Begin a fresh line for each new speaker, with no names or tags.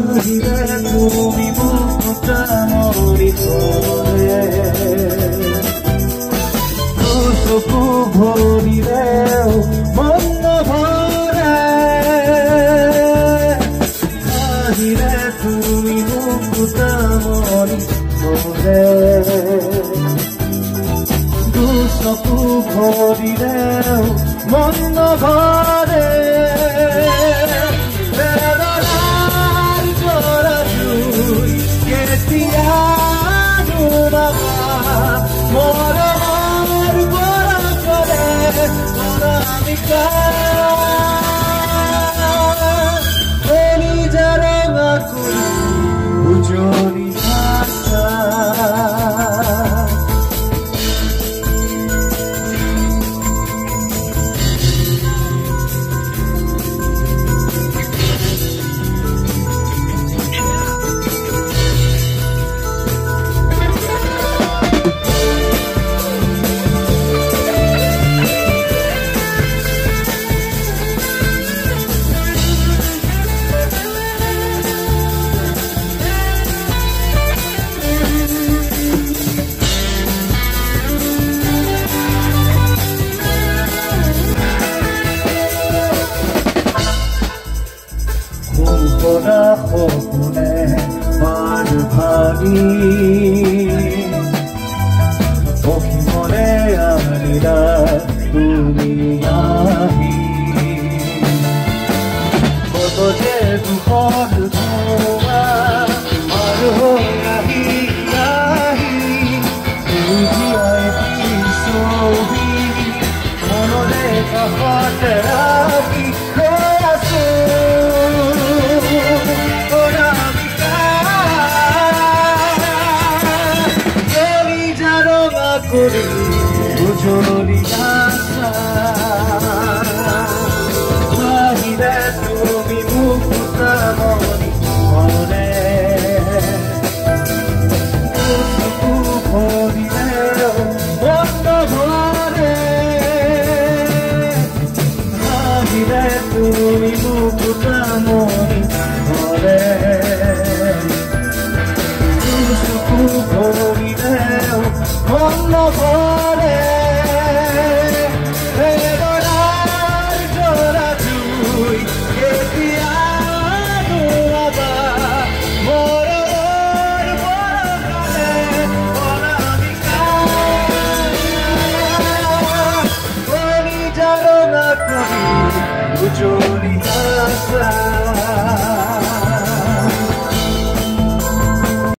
তুমি মোক মৰি পৰে চকু ভৰিলেও মন নভৰে আহিলে তুমি মোক মৰি পৰে চকু ভৰিলেও মন নভৰে সপোনে পাৰ ভাঙি অসীমলে আনিলা তুমি আহি কততে দুখন ধোৱা আৰু আহি আহি জীয়াই ছবি মনলে কাষতে ৰাখি বুঝলি আশা আহিলে তুমি মোক মৰি পৰে চকু ভৰিলেও মন নভৰে আহিলে তুমি মোক মৰি পৰে চকু ভৰিলেও মন নভৰে Jolie